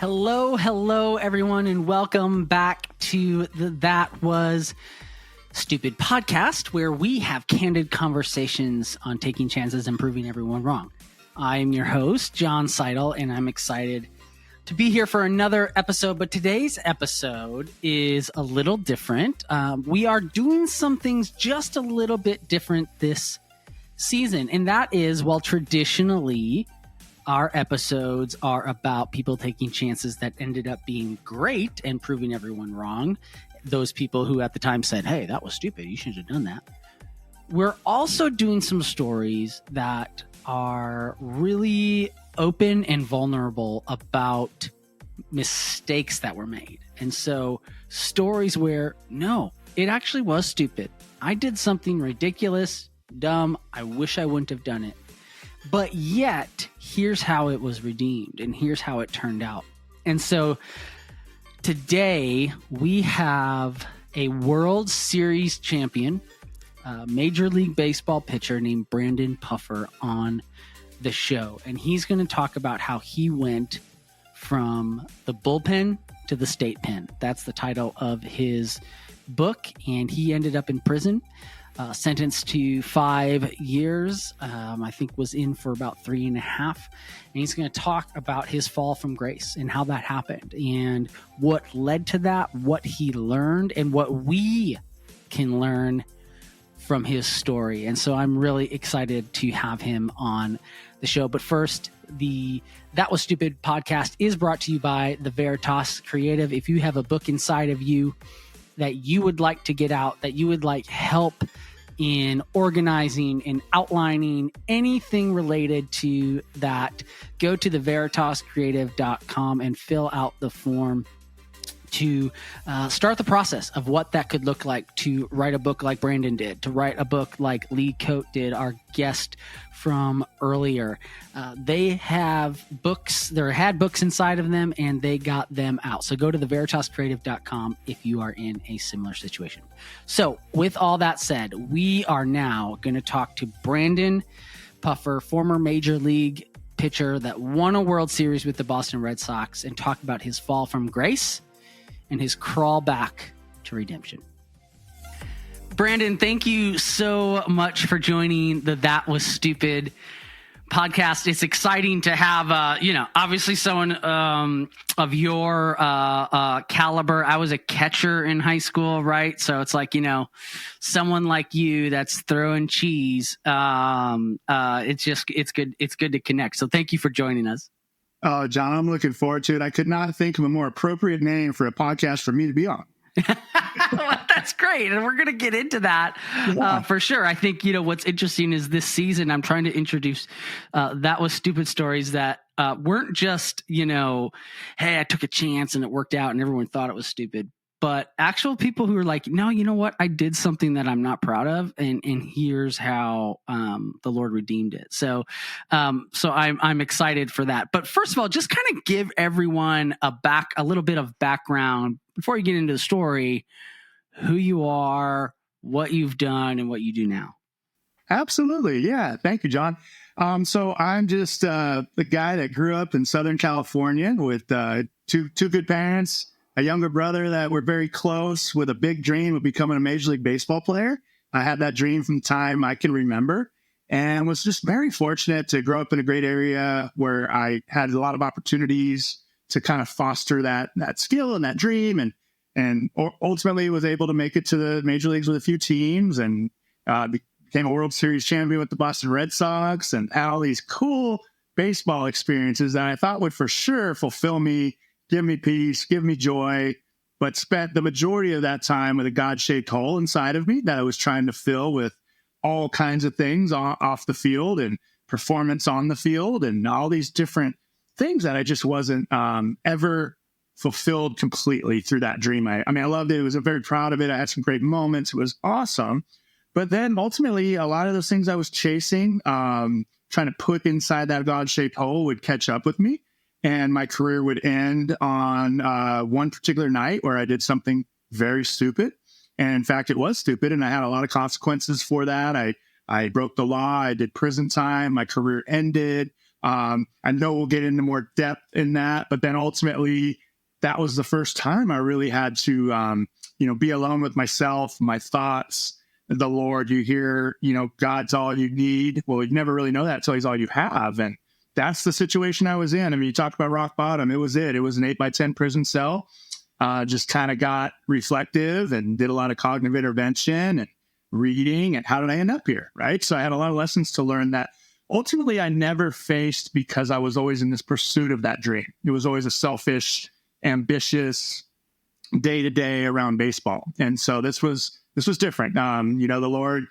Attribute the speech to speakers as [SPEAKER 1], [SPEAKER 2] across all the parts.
[SPEAKER 1] Hello, everyone, and welcome back to the That Was Stupid podcast, where we have candid conversations on taking chances and proving everyone wrong. I'm your host, John Seidel, and I'm excited to be here for another episode. But today's episode is a little different. We are doing some things just a little bit different this season, and that is, while traditionally our episodes are about people taking chances that ended up being great and proving everyone wrong, those people who at the time said, hey, that was stupid, you shouldn't have done that. We're also doing some stories that are really open and vulnerable about mistakes that were made. And so stories where, no, it actually was stupid. I did something ridiculous, dumb. I wish I wouldn't have done it. But yet, here's how it was redeemed, and here's how it turned out. And so today, we have a World Series champion, Major League Baseball pitcher named Brandon Puffer on the show. And he's going to talk about how he went from the bullpen to the state pen. That's the title of his book, and he ended up in prison. Sentenced to 5 years, I think was in for about 3.5. And he's going to talk about his fall from grace and how that happened and what led to that, what he learned, and what we can learn from his story. And so I'm really excited to have him on the show. But first, the That Was Stupid podcast is brought to you by the Veritas Creative. If you have a book inside of you that you would like to get out, that you would like help in organizing and outlining, anything related to that, go to theveritascreative.com and fill out the form to start the process of what that could look like to write a book like Brandon did, to write a book like Lee Coate did, our guest from earlier. They have books, there had books inside of them, and they got them out. So go to theveritascreative.com if you are in a similar situation. So with all that said, we are now going to talk to Brandon Puffer, former Major League pitcher that won a World Series with the Boston Red Sox, and talk about his fall from grace and his crawl back to redemption. Brandon, thank you so much for joining the That Was Stupid podcast. It's exciting to have, obviously someone of your caliber. I was a catcher in high school, right? So it's like, someone like you that's throwing cheese. It's good. It's good to connect. So thank you for joining us.
[SPEAKER 2] Oh, John, I'm looking forward to it. I could not think of a more appropriate name for a podcast for me to be on.
[SPEAKER 1] Well, that's great. And we're going to get into that for sure. I think, what's interesting is this season, I'm trying to introduce That Was Stupid stories that weren't just, hey, I took a chance and it worked out and everyone thought it was stupid. But actual people who are like, no, you know what? I did something that I'm not proud of, and here's how the Lord redeemed it. So I'm excited for that. But first of all, just kind of give everyone a little bit of background before you get into the story, who you are, what you've done, and what you do now.
[SPEAKER 2] Absolutely. Yeah. Thank you, John. So I'm just the guy that grew up in Southern California with two good parents, a younger brother that were very close, with a big dream of becoming a Major League Baseball player. I had that dream from the time I can remember, and was just very fortunate to grow up in a great area where I had a lot of opportunities to kind of foster that skill and that dream, and ultimately was able to make it to the major leagues with a few teams, and became a World Series champion with the Boston Red Sox, and had all these cool baseball experiences that I thought would for sure fulfill me, give me peace, give me joy, but spent the majority of that time with a God-shaped hole inside of me that I was trying to fill with all kinds of things off the field and performance on the field and all these different things that I just wasn't ever fulfilled completely through that dream. I loved it. I was very proud of it. I had some great moments. It was awesome. But then ultimately, a lot of those things I was chasing, trying to put inside that God-shaped hole, would catch up with me. And my career would end on one particular night where I did something very stupid. And in fact, it was stupid. And I had a lot of consequences for that. I broke the law. I did prison time. My career ended. I know we'll get into more depth in that, but then ultimately that was the first time I really had to, be alone with myself, my thoughts, the Lord. You hear, God's all you need. Well, you never really know that until he's all you have. And that's the situation I was in. I mean, you talked about rock bottom. It was it. It was an 8x10 prison cell. Just kind of got reflective and did a lot of cognitive intervention and reading. And how did I end up here? Right. So I had a lot of lessons to learn that ultimately I never faced because I was always in this pursuit of that dream. It was always a selfish, ambitious day to day around baseball. And so this was different. The Lord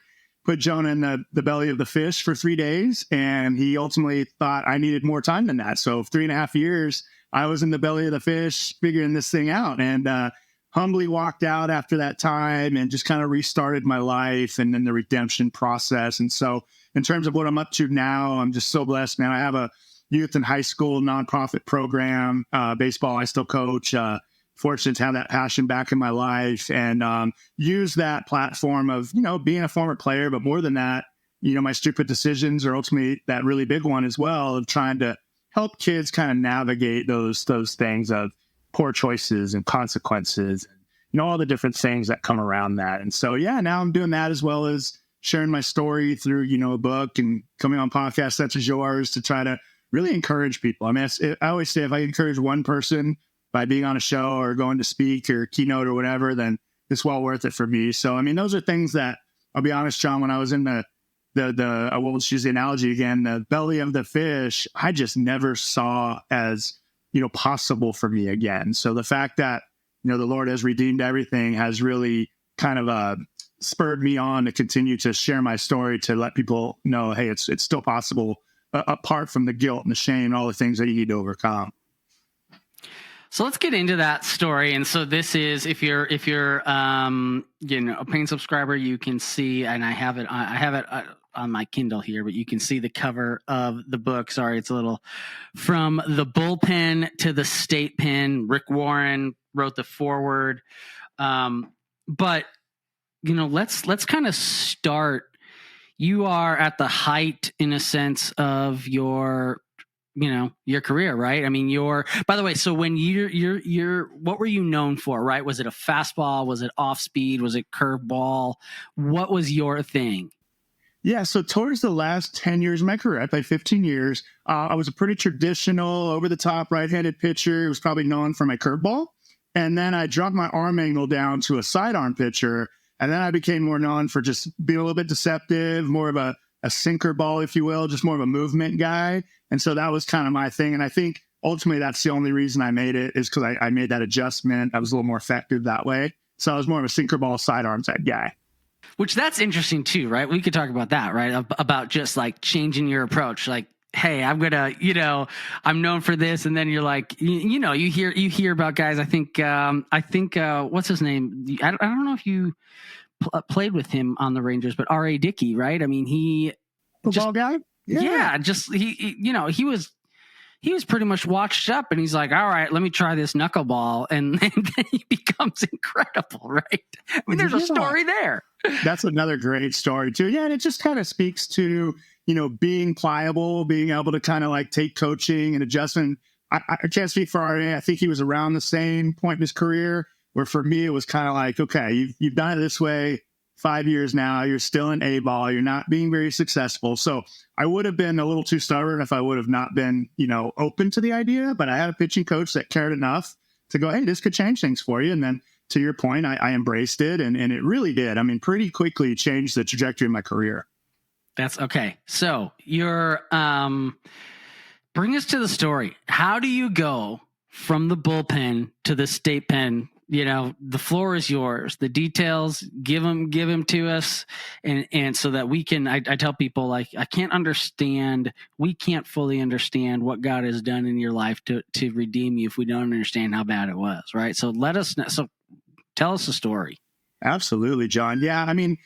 [SPEAKER 2] put Jonah in the belly of the fish for 3 days, and he ultimately thought I needed more time than that. So 3.5 years, I was in the belly of the fish figuring this thing out, and humbly walked out after that time and just kind of restarted my life and then the redemption process. And so in terms of what I'm up to now, I'm just so blessed, man. I have a youth and high school nonprofit program, baseball I still coach, fortunate to have that passion back in my life and use that platform of, being a former player, but more than that, my stupid decisions are ultimately that really big one as well of trying to help kids kind of navigate those things of poor choices and consequences, and, all the different things that come around that. And so, now I'm doing that as well as sharing my story through, a book and coming on podcasts such as yours to try to really encourage people. I mean, I always say if I encourage one person by being on a show or going to speak or keynote or whatever, then it's well worth it for me. So, I mean, those are things that I'll be honest, John, when I was in we'll just use the analogy again, the belly of the fish, I just never saw as, possible for me again. So the fact that, the Lord has redeemed everything has really kind of spurred me on to continue to share my story, to let people know, hey, it's still possible apart from the guilt and the shame and all the things that you need to overcome.
[SPEAKER 1] So let's get into that story. And so this is, if you're a paying subscriber, you can see, and I have it on my Kindle here, but you can see the cover of the book. Sorry, it's a little From the Bullpen to the State Pen. Rick Warren wrote the foreword. But let's kind of start. You are at the height, in a sense, of your career, right? I mean, by the way, so when you're, what were you known for, right? Was it a fastball? Was it off speed? Was it curveball? What was your thing?
[SPEAKER 2] Yeah. So towards the last 10 years of my career, I played 15 years. I was a pretty traditional over the top right-handed pitcher. It was probably known for my curveball. And then I dropped my arm angle down to a sidearm pitcher. And then I became more known for just being a little bit deceptive, more of a sinker ball, if you will, just more of a movement guy. And so that was kind of my thing. And I think ultimately that's the only reason I made it is because I made that adjustment. I was a little more effective that way. So I was more of a sinker ball sidearm type guy.
[SPEAKER 1] Which that's interesting too, right? We could talk about that, right? About just like changing your approach. Like, hey, I'm going to, I'm known for this. And then you're like, you hear about guys. I think, what's his name? I don't know if you played with him on the Rangers, but R.A. Dickey, right? I mean,
[SPEAKER 2] football guy.
[SPEAKER 1] Yeah. Just he was pretty much washed up, and he's like, all right, let me try this knuckleball, and then he becomes incredible, right? I mean, there's a story there.
[SPEAKER 2] That's another great story too. Yeah, and it just kind of speaks to being pliable, being able to kind of like take coaching and adjustment. I can't speak for R.A. I think he was around the same point in his career. Where for me, it was kind of like, okay, you've done it this way 5 years now. You're still in A ball. You're not being very successful. So I would have been a little too stubborn if I would have not been, open to the idea. But I had a pitching coach that cared enough to go, hey, this could change things for you. And then to your point, I embraced it. And it really did. I mean, pretty quickly changed the trajectory of my career. That's
[SPEAKER 1] okay. So you're, bring us to the story. How do you go from the bullpen to the state pen? The floor is yours. The details, give them to us. And so that we can, I tell people, like, we can't fully understand what God has done in your life to redeem you if we don't understand how bad it was. Right. So tell us the story.
[SPEAKER 2] Absolutely, John. Yeah. I mean,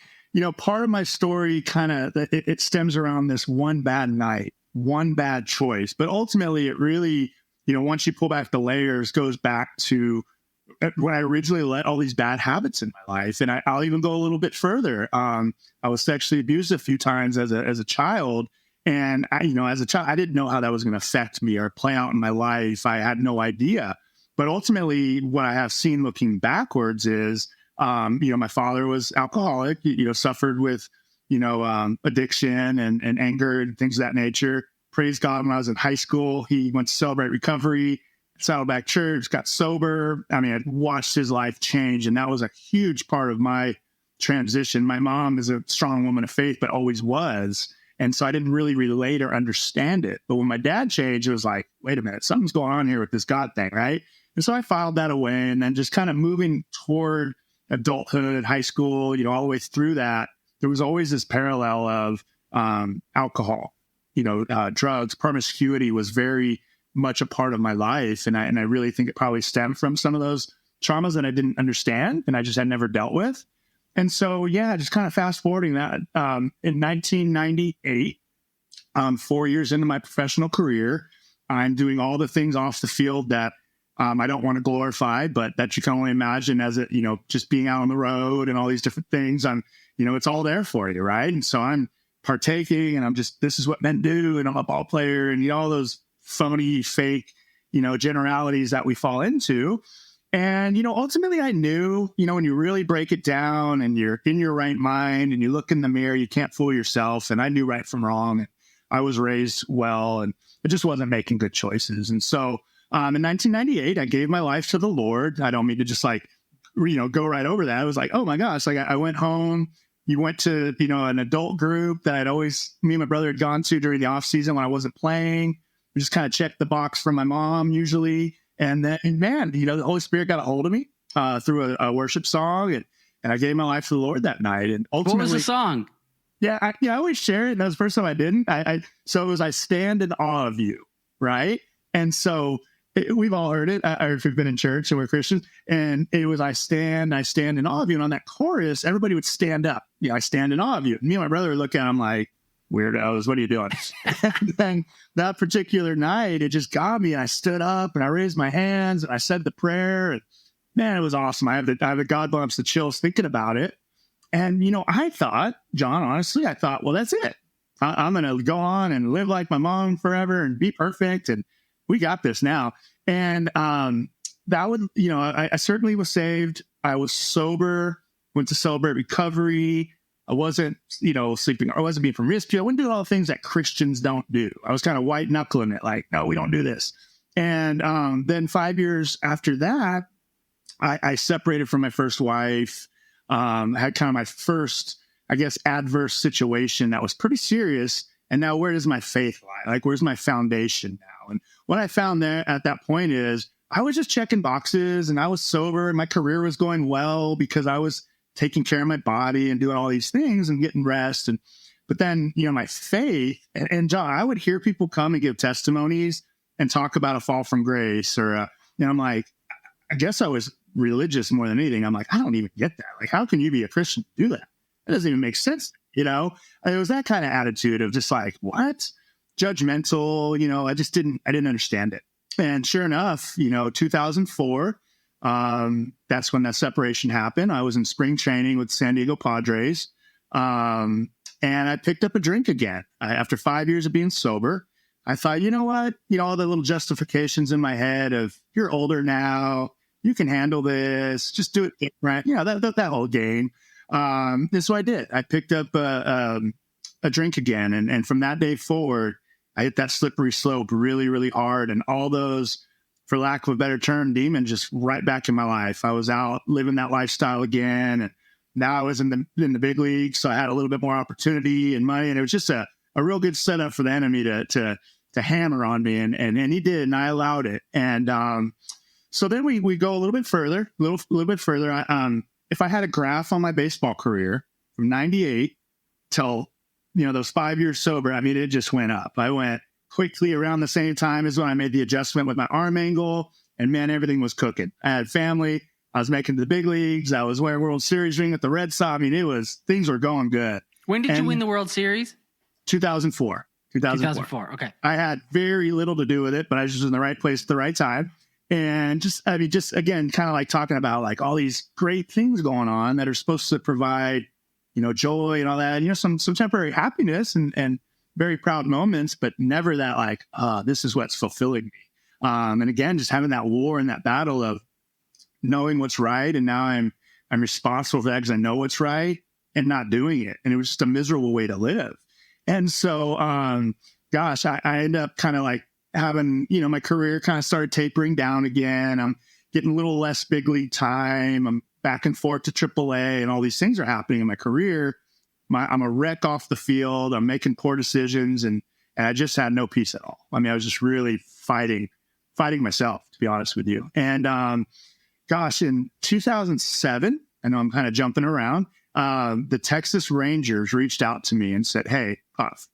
[SPEAKER 2] part of my story kind of, it stems around this one bad night, one bad choice, but ultimately it really, once you pull back the layers, goes back to when I originally let all these bad habits in my life. And I'll even go a little bit further. I was sexually abused a few times as a child. And as a child, I didn't know how that was going to affect me or play out in my life. I had no idea. But ultimately, what I have seen looking backwards is, my father was alcoholic, suffered with, addiction and anger and things of that nature. Praise God, when I was in high school, he went to Celebrate Recovery, Saddleback Church, got sober. I mean, I watched his life change, and that was a huge part of my transition. My mom is a strong woman of faith, but always was. And so I didn't really relate or understand it. But when my dad changed, it was like, wait a minute, something's going on here with this God thing, right? And so I filed that away, and then just kind of moving toward adulthood, high school, all the way through that, there was always this parallel of alcohol, drugs, promiscuity was very much a part of my life. And I really think it probably stemmed from some of those traumas that I didn't understand and I just had never dealt with. And so, just kind of fast forwarding that, in 1998, 4 years into my professional career, I'm doing all the things off the field that I don't want to glorify, but that you can only imagine as it, just being out on the road and all these different things. It's all there for you, right? And so I'm partaking, and this is what men do, and I'm a ball player, and all those phony, fake, generalities that we fall into. And, ultimately I knew, when you really break it down and you're in your right mind and you look in the mirror, you can't fool yourself. And I knew right from wrong. I was raised well, and I just wasn't making good choices. And so in 1998, I gave my life to the Lord. I don't mean to just go right over that. I was like, oh my gosh, I went home. You went to, an adult group that me and my brother had gone to during the off season when I wasn't playing. We just kind of checked the box for my mom usually. And then, the Holy Spirit got a hold of me through a worship song, and I gave my life to the Lord that night. And ultimately,
[SPEAKER 1] what was the song?
[SPEAKER 2] Yeah, I always share it. And that was the first time I didn't. So it was "I Stand in Awe of You," right? And so we've all heard it, or if we've been in church and we're Christians. And it was "I stand in awe of you." And on that chorus, everybody would stand up. I stand in awe of you. And me and my brother would look at him like, weirdos, what are you doing? And then that particular night, it just got me. And I stood up and I raised my hands and I said the prayer. And man, it was awesome. I have the God bumps, the chills thinking about it. And, I thought, John, honestly, well, that's it. I'm going to go on and live like my mom forever and be perfect. And we got this now. And that would, I certainly was saved. I was sober, went to Celebrate Recovery. I wasn't, sleeping. I wasn't being promiscuous. I wouldn't do all the things that Christians don't do. I was kind of white knuckling it, like, no, we don't do this. And then 5 years after that, I separated from my first wife. Had kind of my first, I guess, adverse situation that was pretty serious. And now where does my faith lie? Like, where's my foundation now? And what I found there at that point is I was just checking boxes, and I was sober, and my career was going well because I was taking care of my body and doing all these things and getting rest. But then, my faith, and John, I would hear people come and give testimonies and talk about a fall from grace, or, I'm like, I guess I was religious more than anything. I'm like, I don't even get that. Like, how can you be a Christian to do that? It doesn't even make sense. It was that kind of attitude of just like, what? Judgmental, I didn't understand it. And sure enough, 2004, that's when that separation happened. I was in spring training with San Diego Padres. And I picked up a drink again. After 5 years of being sober, I thought, you know what? All the little justifications in my head of, you're older now, you can handle this, just do it right. That whole game. And so I did. I picked up a drink again. And from that day forward, I hit that slippery slope really, really hard. And all those, for lack of a better term, demons just right back in my life. I was out living that lifestyle again. And now I was in the big leagues. So I had a little bit more opportunity and money. And it was just a real good setup for the enemy to hammer on me. And he did, and I allowed it. And so then we go a little bit further, if I had a graph on my baseball career from 98 till, those 5 years sober, I mean, it just went up. I went quickly around the same time as when I made the adjustment with my arm angle, and man, everything was cooking. I had family. I was making the big leagues. I was wearing World Series ring at the Red Sox. I mean, things were going good.
[SPEAKER 1] When did you win the World Series?
[SPEAKER 2] 2004.
[SPEAKER 1] 2004. Okay.
[SPEAKER 2] I had very little to do with it, but I was just in the right place at the right time. And just again, kind of like talking about like all these great things going on that are supposed to provide, joy and all that, some temporary happiness. And very proud moments, but never that like, this is what's fulfilling me. And again, just having that war and that battle of knowing what's right. And now I'm responsible for that because I know what's right and not doing it. And it was just a miserable way to live. And so, gosh, I ended up kind of like having, my career kind of started tapering down again. I'm getting a little less big league time. I'm back and forth to AAA and all these things are happening in my career. I'm a wreck off the field. I'm making poor decisions and I just had no peace at all. I mean, I was just really fighting myself, to be honest with you. And, gosh, in 2007, I know I'm kind of jumping around, the Texas Rangers reached out to me and said, "Hey, Puff,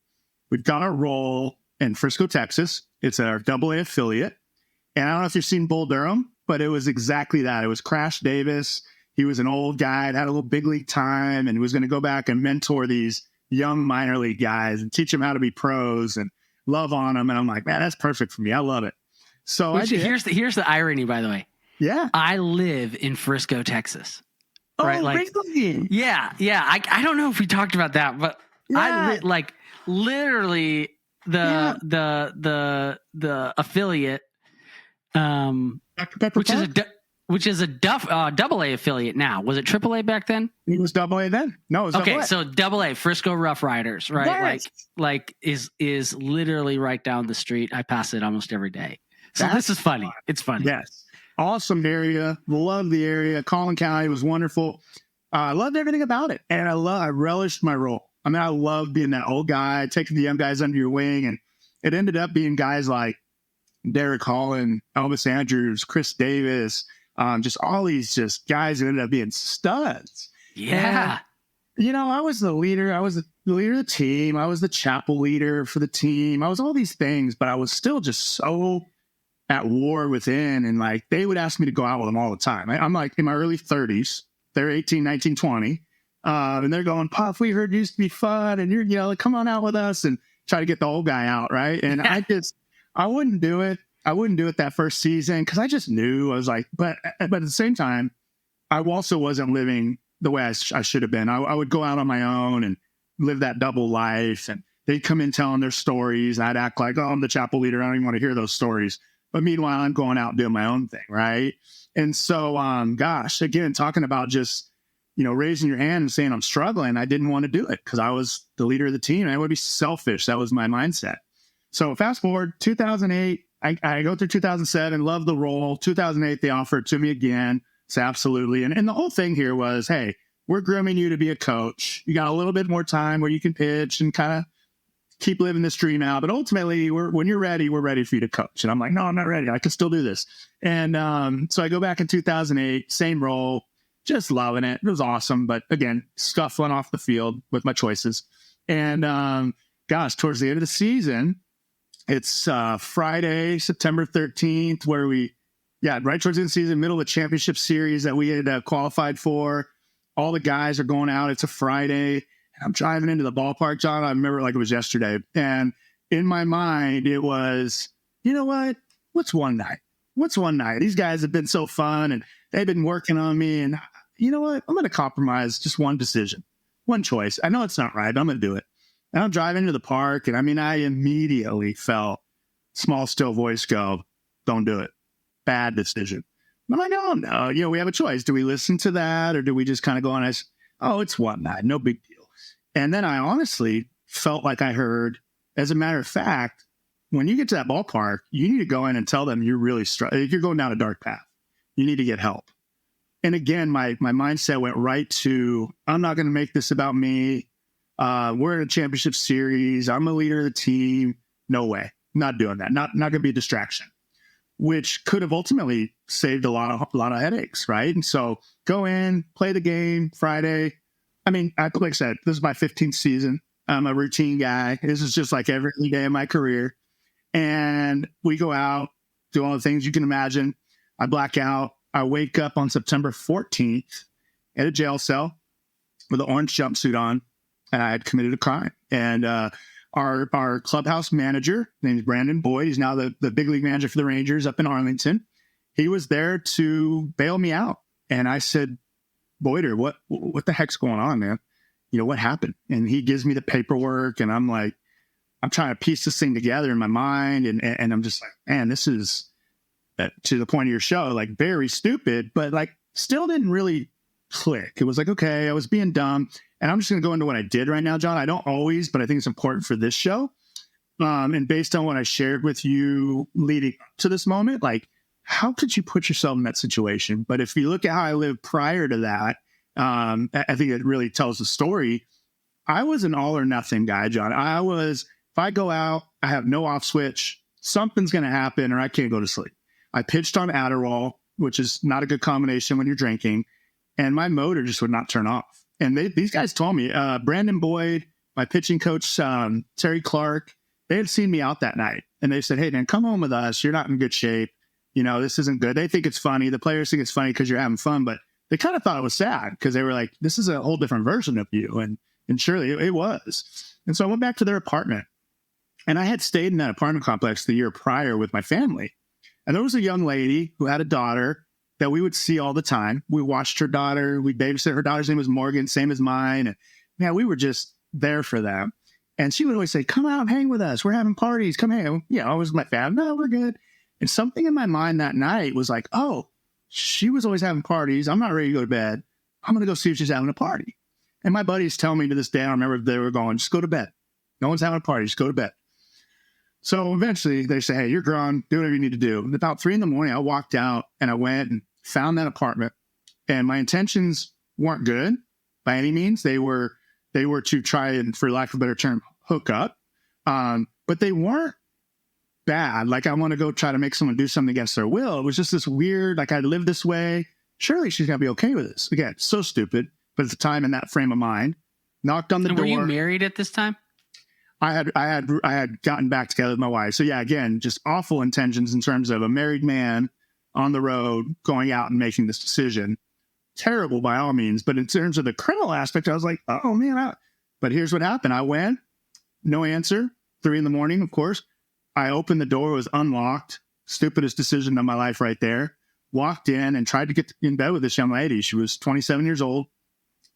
[SPEAKER 2] we've got a role in Frisco, Texas. It's our AA affiliate. And I don't know if you've seen Bull Durham, but it was exactly that. It was Crash Davis. He was an old guy, had a little big league time, and he was going to go back and mentor these young minor league guys and teach them how to be pros and love on them." And I'm like, man, that's perfect for me. I love it. So
[SPEAKER 1] here's the irony, by the way.
[SPEAKER 2] Yeah.
[SPEAKER 1] I live in Frisco, Texas.
[SPEAKER 2] Oh,
[SPEAKER 1] right? Like,
[SPEAKER 2] really?
[SPEAKER 1] Yeah. I don't know if we talked about that, but yeah. Literally the affiliate, which is a double A affiliate now. Was it triple A back then?
[SPEAKER 2] It was double A then. No, it was
[SPEAKER 1] okay.
[SPEAKER 2] double A.
[SPEAKER 1] So double A, Frisco Rough Riders, right?
[SPEAKER 2] Yes.
[SPEAKER 1] Like is literally right down the street. I pass it almost every day. So this is funny. Fun. It's funny.
[SPEAKER 2] Yes. Awesome area. Love the area. Collin County was wonderful. I loved everything about it. And I relished my role. I mean, I loved being that old guy, taking the young guys under your wing. And it ended up being guys like Derek Holland, Elvis Andrews, Chris Davis, just all these just guys that ended up being studs.
[SPEAKER 1] Yeah.
[SPEAKER 2] And, I was the leader. I was the leader of the team. I was the chapel leader for the team. I was all these things, but I was still just so at war within. And like, they would ask me to go out with them all the time. I'm like in my early 30s. They're 18, 19, 20. And they're going, "Puff, we heard you used to be fun. And you're, like, come on out with us," and try to get the old guy out. Right. And I wouldn't do it. I wouldn't do it that first season because I just knew. I was like, but at the same time, I also wasn't living the way I should have been. I would go out on my own and live that double life. And they'd come in telling their stories. And I'd act like, "Oh, I'm the chapel leader. I don't even want to hear those stories." But meanwhile, I'm going out and doing my own thing. Right. And so, gosh, again, talking about just, raising your hand and saying I'm struggling, I didn't want to do it because I was the leader of the team. And I would be selfish. That was my mindset. So fast forward, 2008, I go through 2007, love the role. 2008, they offered to me again. So absolutely. And the whole thing here was, hey, we're grooming you to be a coach. You got a little bit more time where you can pitch and kind of keep living this dream out. But ultimately, when you're ready, we're ready for you to coach. And I'm like, no, I'm not ready. I can still do this. And so I go back in 2008, same role, just loving it. It was awesome. But again, stuff went off the field with my choices. And gosh, towards the end of the season, it's Friday, September 13th, where right towards the end of the season, middle of the championship series that we had qualified for. All the guys are going out. It's a Friday. I'm driving into the ballpark, John. I remember like it was yesterday. And in my mind, it was, you know what? What's one night? These guys have been so fun and they've been working on me. And you know what? I'm going to compromise just one decision, one choice. I know it's not right, but I'm going to do it. And I'm driving into the park. And I immediately felt small, still voice go, "Don't do it. Bad decision." I'm like, oh, no, we have a choice. Do we listen to that? Or do we just kind of go on as, oh, it's one night, no big deal. And then I honestly felt like I heard, as a matter of fact, when you get to that ballpark, you need to go in and tell them you're really struggling. You're going down a dark path. You need to get help. And again, my mindset went right to, I'm not going to make this about me. We're in a championship series. I'm a leader of the team. No way. Not doing that. Not going to be a distraction, which could have ultimately saved a lot of headaches, right? And so go in, play the game Friday. Like I said, this is my 15th season. I'm a routine guy. This is just like every day of my career. And we go out, do all the things you can imagine. I black out. I wake up on September 14th at a jail cell with an orange jumpsuit on, and I had committed a crime. And our clubhouse manager, named Brandon Boyd, he's now the big league manager for the Rangers up in Arlington. He was there to bail me out. And I said, "Boyder, what the heck's going on, man? What happened?" And he gives me the paperwork, and I'm like, I'm trying to piece this thing together in my mind. And I'm just like, man, this is to the point of your show, like very stupid, but like still didn't really click. It was like, okay, I was being dumb. And I'm just going to go into what I did right now, John. I don't always, but I think it's important for this show. And based on what I shared with you leading up to this moment, like, how could you put yourself in that situation? But if you look at how I lived prior to that, I think it really tells the story. I was an all or nothing guy, John. If I go out, I have no off switch, something's going to happen or I can't go to sleep. I pitched on Adderall, which is not a good combination when you're drinking, and my motor just would not turn off. And these guys told me, Brandon Boyd, my pitching coach, Terry Clark, they had seen me out that night. And they said, hey, man, come home with us. You're not in good shape. This isn't good. They think it's funny. The players think it's funny because you're having fun, but they kind of thought it was sad because they were like, this is a whole different version of you. And surely it was. And so I went back to their apartment. And I had stayed in that apartment complex the year prior with my family. And there was a young lady who had a daughter that we would see all the time. We watched her daughter. We babysit. Her daughter's name was Morgan, same as mine. And man, we were just there for them. And she would always say, come out and hang with us. We're having parties. Come hang. I was my family. No, we're good. And something in my mind that night was like, oh, she was always having parties. I'm not ready to go to bed. I'm going to go see if she's having a party. And my buddies tell me to this day, I remember they were going, just go to bed. No one's having a party. Just go to bed. So eventually they say, hey, you're grown. Do whatever you need to do. And about 3 a.m, I walked out and I went and found that apartment. And my intentions weren't good by any means. They were to try and, for lack of a better term, hook up. But they weren't bad. Like, I want to go try to make someone do something against their will. It was just this weird, like, I lived this way. Surely she's going to be okay with this. Again, so stupid. But at the time, in that frame of mind, knocked on the door.
[SPEAKER 1] Were you married at this time?
[SPEAKER 2] I had gotten back together with my wife. So yeah, again, just awful intentions in terms of a married man on the road going out and making this decision. Terrible by all means. But in terms of the criminal aspect, I was like, oh man. But here's what happened. I went, no answer, 3 a.m, of course. I opened the door, it was unlocked. Stupidest decision of my life right there. Walked in and tried to get in bed with this young lady. She was 27 years old,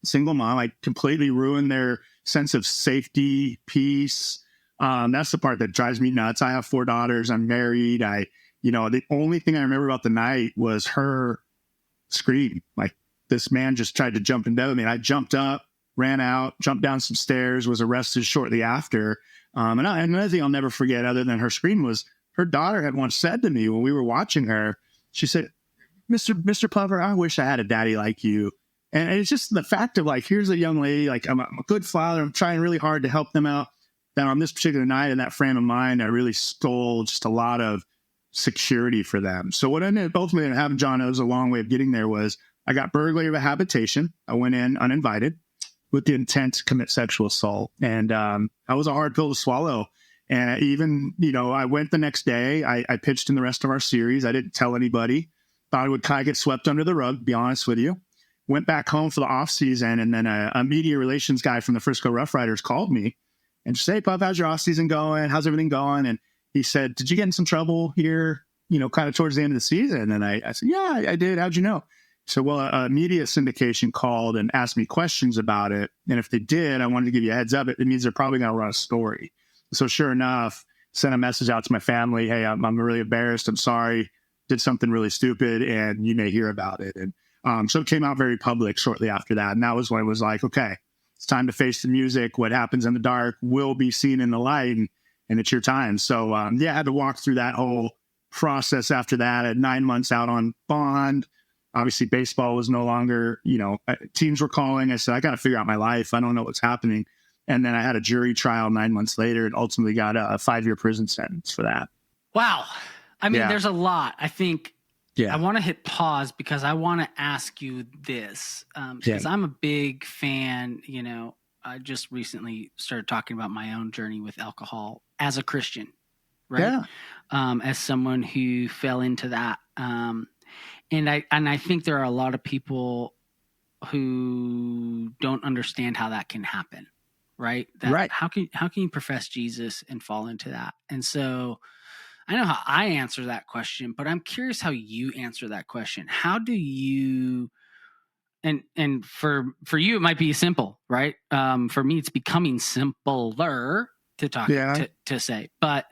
[SPEAKER 2] single mom. I completely ruined their sense of safety, peace. That's the part that drives me nuts. I have 4 daughters. I'm married. The only thing I remember about the night was her scream. Like, this man just tried to jump in bed with me. And I jumped up, ran out, jumped down some stairs, was arrested shortly after. And another thing I'll never forget other than her scream was her daughter had once said to me when we were watching her, she said, Mr. Plover, I wish I had a daddy like you. And it's just the fact of like, here's a young lady, like I'm a good father. I'm trying really hard to help them out. That on this particular night in that frame of mind, I really stole just a lot of security for them. So what ended up ultimately happening, John, it was a long way of getting there, was I got burglary of a habitation. I went in uninvited with the intent to commit sexual assault. And that was a hard pill to swallow. And even, I went the next day. I pitched in the rest of our series. I didn't tell anybody. Thought it would kind of get swept under the rug, to be honest with you. Went back home for the off season, and then a media relations guy from the Frisco Rough Riders called me and just said, hey, Puff, how's your off season going? How's everything going? And he said, did you get in some trouble here, kind of towards the end of the season? And I said, yeah, I did. How'd you know? So, well, a media syndication called and asked me questions about it. And if they did, I wanted to give you a heads up. It means they're probably going to run a story. So sure enough, sent a message out to my family. Hey, I'm really embarrassed. I'm sorry. Did something really stupid, and you may hear about it. And so it came out very public shortly after that. And that was when it was like, okay, it's time to face the music. What happens in the dark will be seen in the light, and it's your time. So, I had to walk through that whole process after that. I had 9 months out on bond. Obviously, baseball was no longer, teams were calling. I said, I got to figure out my life. I don't know what's happening. And then I had a jury trial 9 months later and ultimately got a 5-year prison sentence for that.
[SPEAKER 1] Wow. I mean, there's a lot. I think I want to hit pause because I want to ask you this because I'm a big fan. I just recently started talking about my own journey with alcohol as a Christian, right? Yeah. As someone who fell into that. And I think there are a lot of people who don't understand how that can happen, right? Right. How can you profess Jesus and fall into that? And so I know how I answer that question, but I'm curious how you answer that question. How do you, and for you, it might be simple, right? For me, it's becoming simpler. to talk
[SPEAKER 2] Yeah.
[SPEAKER 1] to say, but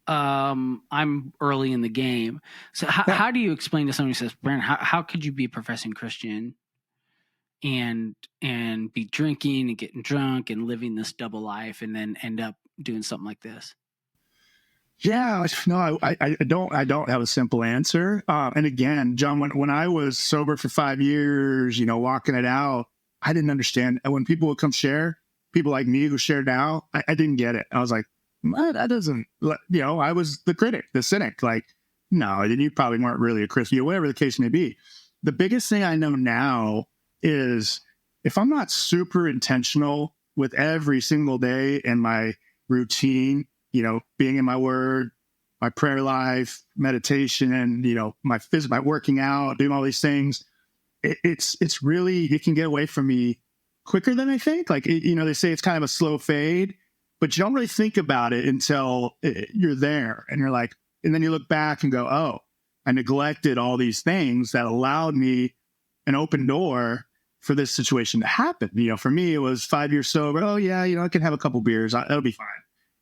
[SPEAKER 1] I'm early in the game. So how do you explain to someone who says, Brandon, how could you be a professing Christian and be drinking and getting drunk and living this double life and then end up doing something like this?
[SPEAKER 2] Yeah, no, I don't have a simple answer. And again, John, when I was sober for 5 years, walking it out, I didn't understand. And when people would come share, people like me who share now, I didn't get it. I was like, that doesn't, I was the critic, the cynic. Like, no, you probably weren't really a Christian, whatever the case may be. The biggest thing I know now is if I'm not super intentional with every single day in my routine, being in my word, my prayer life, meditation, and, my working out, doing all these things, it's really, it can get away from me quicker than I think. Like, they say it's kind of a slow fade, but you don't really think about it until you're there and you're like, and then you look back and go, oh, I neglected all these things that allowed me an open door for this situation to happen. For me, it was 5 years sober. Oh yeah, I can have a couple beers. That'll be fine.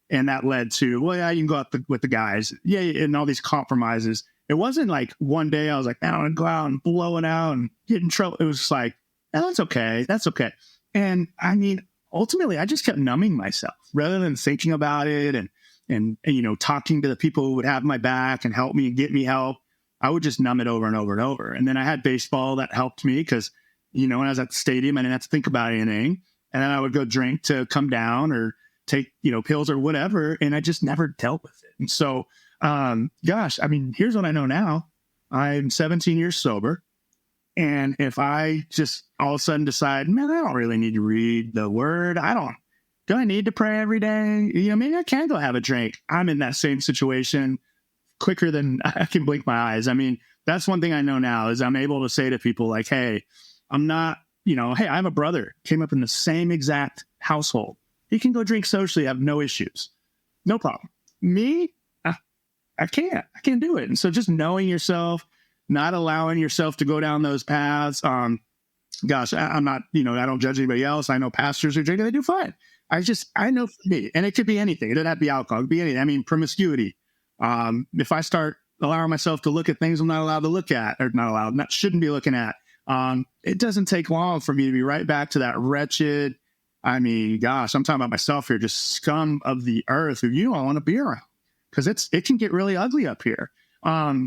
[SPEAKER 2] And that led to, well, yeah, you can go out with the guys. Yeah, and all these compromises. It wasn't like one day I was like, I want to go out and blow it out and get in trouble. It was just like, oh, that's okay. That's okay. And I mean, ultimately, I just kept numbing myself rather than thinking about it and talking to the people who would have my back and help me and get me help. I would just numb it over and over and over. And then I had baseball that helped me because, when I was at the stadium, I didn't have to think about anything. And then I would go drink to come down or take, pills or whatever. And I just never dealt with it. And so, gosh, I mean, here's what I know now. I'm 17 years sober. And if I just all of a sudden decide, man, I don't really need to read the word. Do I need to pray every day? Maybe I can go have a drink. I'm in that same situation quicker than I can blink my eyes. I mean, that's one thing I know now is I'm able to say to people like, hey, I'm not, hey, I have a brother, came up in the same exact household. He can go drink socially, have no issues. No problem. Me, I can't do it. And so just knowing yourself, not allowing yourself to go down those paths. Gosh, I'm not, I don't judge anybody else. I know pastors who drink and they do fine. I know for me, and it could be anything. It doesn't have to be alcohol. It could be anything. I mean, promiscuity. If I start allowing myself to look at things I'm not allowed to look at, or shouldn't be looking at, it doesn't take long for me to be right back to that wretched, I mean, gosh, I'm talking about myself here, just scum of the earth who you don't want to be around because it can get really ugly up here.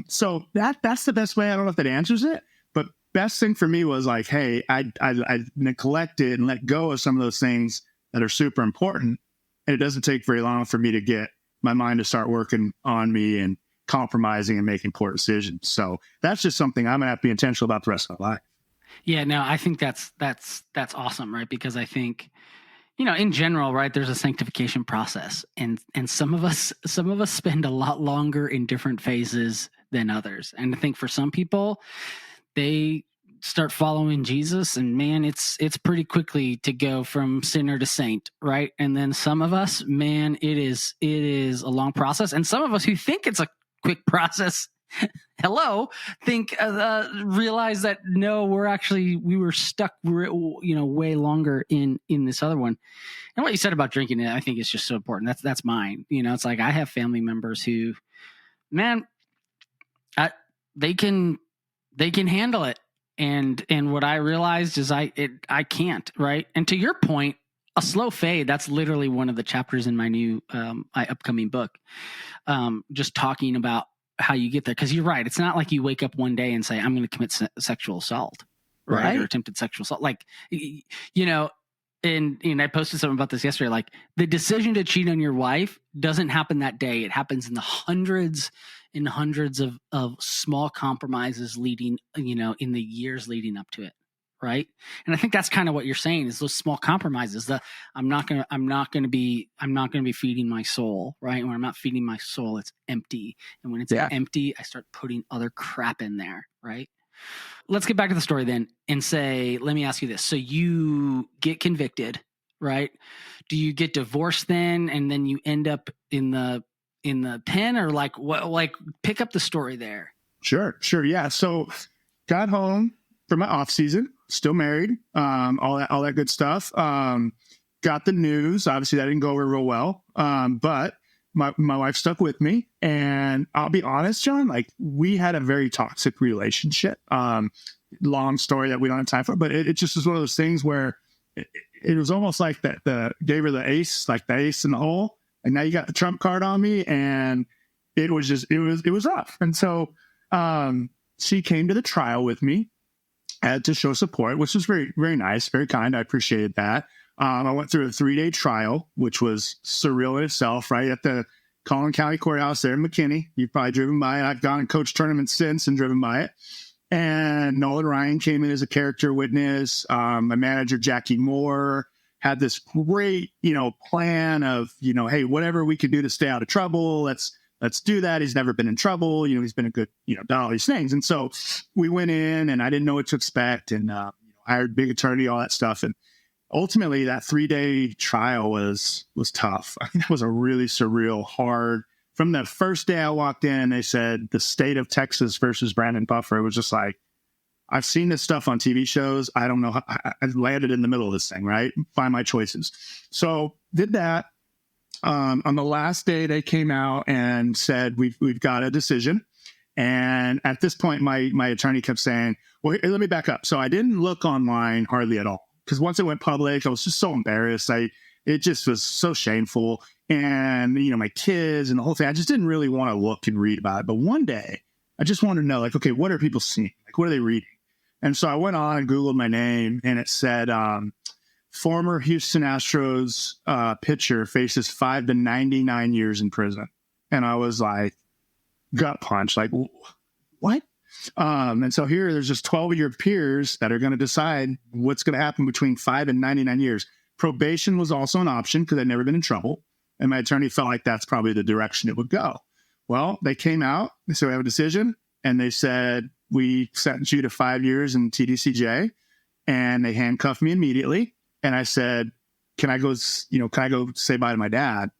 [SPEAKER 2] So that's the best way. I don't know if that answers it, but best thing for me was like, hey, I neglected and let go of some of those things that are super important. And it doesn't take very long for me to get my mind to start working on me and compromising and making poor decisions. So that's just something I'm gonna have to be intentional about the rest of my life.
[SPEAKER 1] Yeah, no, I think that's awesome, right? Because I think, in general, right, there's a sanctification process, and some of us spend a lot longer in different phases than others. And I think for some people, they start following Jesus, and man, it's pretty quickly to go from sinner to saint, right? And then some of us, man, it is a long process, and some of us who think it's a quick process, realize that no, we were stuck, way longer in this other one. And what you said about drinking, I think is just so important. That's mine. It's like I have family members who, man, they can handle it. And what I realized is I can't, right? And to your point, a slow fade, that's literally one of the chapters in my new upcoming book. Just talking about how you get there. Because you're right. It's not like you wake up one day and say, I'm going to commit sexual assault, right? Or attempted sexual assault. Like, and I posted something about this yesterday. Like, the decision to cheat on your wife doesn't happen that day. It happens in the hundreds and hundreds of small compromises leading, in the years leading up to it. Right. And I think that's kind of what you're saying is those small compromises. I'm not going to be feeding my soul. Right. And when I'm not feeding my soul, it's empty. And when it's empty, I start putting other crap in there. Right. Let's get back to the story then and say, let me ask you this. So you get convicted, right? Do you get divorced then? And then you end up in the pen, or like what, like pick up the story there.
[SPEAKER 2] Sure. Yeah. So got home for my off season, still married, all that good stuff. got the news. Obviously, that didn't go over real well. But my wife stuck with me. And I'll be honest, John, like we had a very toxic relationship. Long story that we don't have time for, but it just was one of those things where it was almost like that gave her the ace, like the ace in the hole. And now you got the trump card on me. And it was rough. And so she came to the trial with me, had to show support, which was very, very nice, very kind. I appreciated that. I went through a 3-day trial, which was surreal in itself, right? At the Collin County Courthouse there in McKinney. You've probably driven by it. I've gone and coached tournaments since and driven by it. And Nolan Ryan came in as a character witness. My manager, Jackie Moore, had this great, plan of, hey, whatever we could do to stay out of trouble, let's do that. He's never been in trouble. He's been a good, done all these things. And so we went in and I didn't know what to expect and hired a big attorney, all that stuff. And ultimately that 3-day trial was tough. I mean, that was a really surreal, hard, from the first day I walked in, they said the state of Texas versus Brandon Buffer. It was just like, I've seen this stuff on TV shows. I don't know how I landed in the middle of this thing, right? Find my choices. So did that. On the last day, they came out and said, we've got a decision. And at this point, my attorney kept saying, well, here, let me back up. So I didn't look online hardly at all. Because once it went public, I was just so embarrassed. It just was so shameful. And, my kids and the whole thing, I just didn't really want to look and read about it. But one day, I just wanted to know, like, okay, what are people seeing? Like, what are they reading? And so I went on and Googled my name, and it said, former Houston Astros pitcher faces 5 to 99 years in prison. And I was like, gut punch, like, what? And so here, there's just 12 of your peers that are going to decide what's going to happen between 5 and 99 years. Probation was also an option because I'd never been in trouble. And my attorney felt like that's probably the direction it would go. Well, they came out, they said, we have a decision. And they said, we sentenced you to 5 years in TDCJ. And they handcuffed me immediately. And I said, can I go say bye to my dad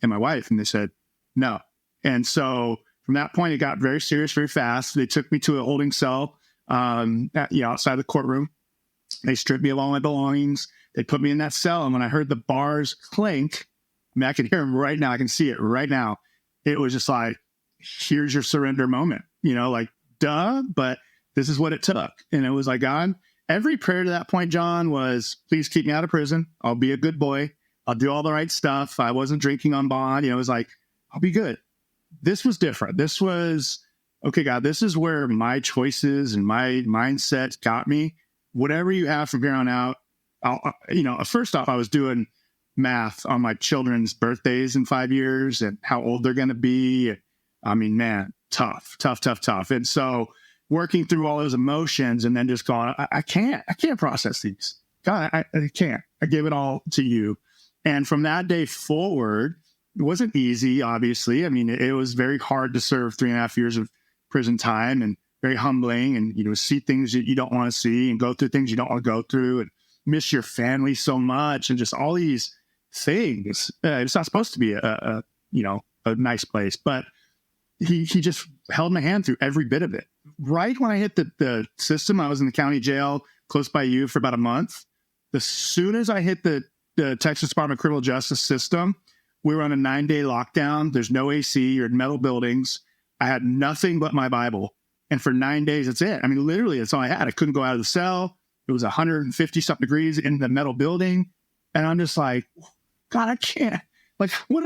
[SPEAKER 2] and my wife? And they said, no. And so from that point, it got very serious, very fast. They took me to a holding cell outside the courtroom. They stripped me of all my belongings. They put me in that cell. And when I heard the bars clink, I can hear them right now. I can see it right now. It was just like, here's your surrender moment, like, duh, but this is what it took. And it was like, God, every prayer to that point, John, was, please keep me out of prison. I'll be a good boy. I'll do all the right stuff. I wasn't drinking on bond. It was like, I'll be good. This was different. This was, okay, God, this is where my choices and my mindset got me. Whatever you have from here on out, first off, I was doing math on my children's birthdays in 5 years and how old they're going to be. I mean, man, tough. And so working through all those emotions and then just going, I can't process these. God, I can't. I give it all to you. And from that day forward, it wasn't easy, obviously. I mean, it was very hard to serve 3.5 years of prison time and very humbling and, see things that you don't want to see and go through things you don't want to go through and miss your family so much and just all these things. It's not supposed to be a nice place, but he just held my hand through every bit of it. Right when I hit the system, I was in the county jail close by you for about a month. As soon as I hit the Texas Department of Criminal Justice system, we were on a 9-day lockdown. There's no AC. You're in metal buildings. I had nothing but my Bible. And for 9 days, that's it. I mean, literally, that's all I had. I couldn't go out of the cell. It was 150-something degrees in the metal building. And I'm just like, God, I can't. Like, what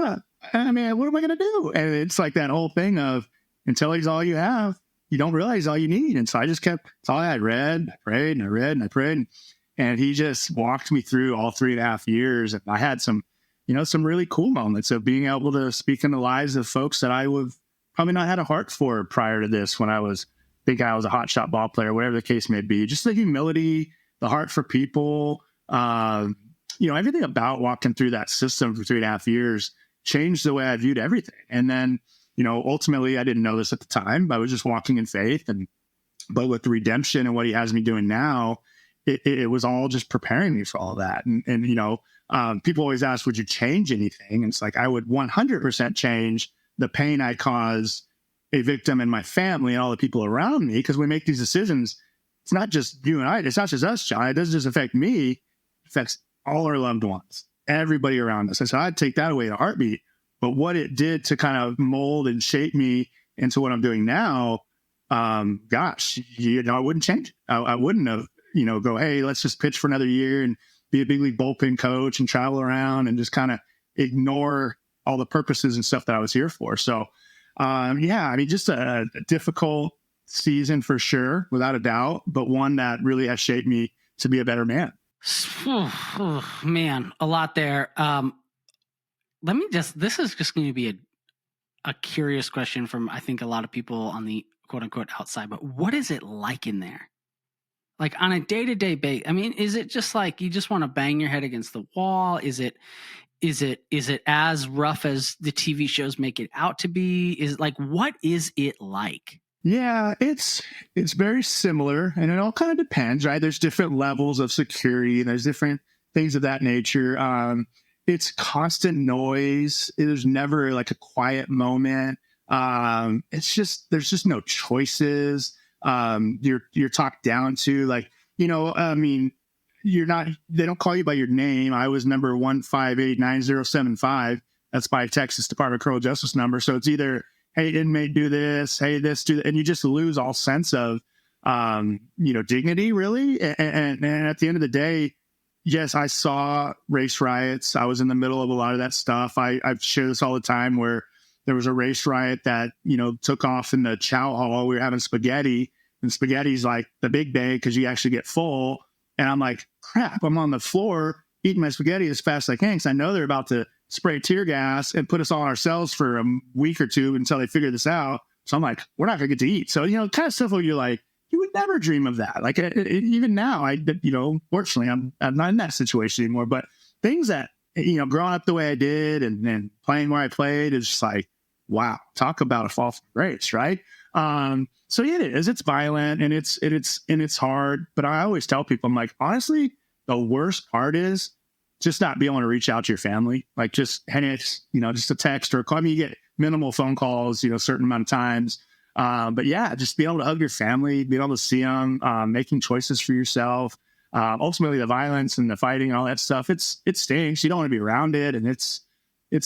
[SPEAKER 2] am I going to do? And it's like that whole thing of, until he's all you have, you don't realize all you need. And so I just kept, it's all I had read. I prayed and I read and I prayed. And he just walked me through all 3.5 years. And I had some really cool moments of being able to speak in the lives of folks that I would probably not had a heart for prior to this when I was thinking I was a hotshot ball player, whatever the case may be. Just the humility, the heart for people, everything about walking through that system for 3.5 years changed the way I viewed everything. And then, ultimately I didn't know this at the time, but I was just walking in faith. But with the redemption and what he has me doing now, it was all just preparing me for all that. And people always ask, would you change anything? And it's like, I would 100% change the pain I cause a victim and my family and all the people around me. Because we make these decisions. It's not just you and I. It's not just us, John. It doesn't just affect me. It affects all our loved ones. everybody around us. And so I'd take that away in a heartbeat. But what it did to kind of mold and shape me into what I'm doing now, gosh, I wouldn't change it. I wouldn't have, go, hey, let's just pitch for another year and be a big league bullpen coach and travel around and just kind of ignore all the purposes and stuff that I was here for. So, just a difficult season for sure, without a doubt, but one that really has shaped me to be a better man.
[SPEAKER 1] Man, a lot there. This is just going to be a curious question from, I think, a lot of people on the quote unquote outside, but what is it like in there? Like on a day-to-day basis? I mean, is it just like you just want to bang your head against the wall? Is it as rough as the TV shows make it out to be? Is it like, what is it like?
[SPEAKER 2] Yeah, it's very similar, and it all kind of depends, right? There's different levels of security, and there's different things of that nature. It's constant noise. There's never like a quiet moment. There's just no choices. You're talked down to, like, they don't call you by your name. I was number 1589075. That's by Texas Department of Criminal Justice number. So it's either, hey, inmate, do this, hey, this, do that. And you just lose all sense of, dignity, really. And at the end of the day, yes, I saw race riots. I was in the middle of a lot of that stuff. I share this all the time, where there was a race riot that, took off in the chow hall. We were having spaghetti, and spaghetti's like the big day because you actually get full. And I'm like, crap, I'm on the floor eating my spaghetti as fast as I can because I know they're about to spray tear gas and put us all on our cells for a week or two until they figure this out. So I'm like, we're not going to get to eat. So, kind of stuff where you're like, you would never dream of that. Like, even now, fortunately, I'm not in that situation anymore. But things that, growing up the way I did and playing where I played is just like, wow, talk about a fall from grace, right? So it is. It's violent and it's hard. But I always tell people, I'm like, honestly, the worst part is just not being able to reach out to your family. Like, just, hey, just a text or a call. I mean, you get minimal phone calls, a certain amount of times. But yeah, just being able to hug your family, being able to see them, making choices for yourself. Ultimately, the violence and the fighting and all that stuff, it stinks. You don't want to be around it, and it's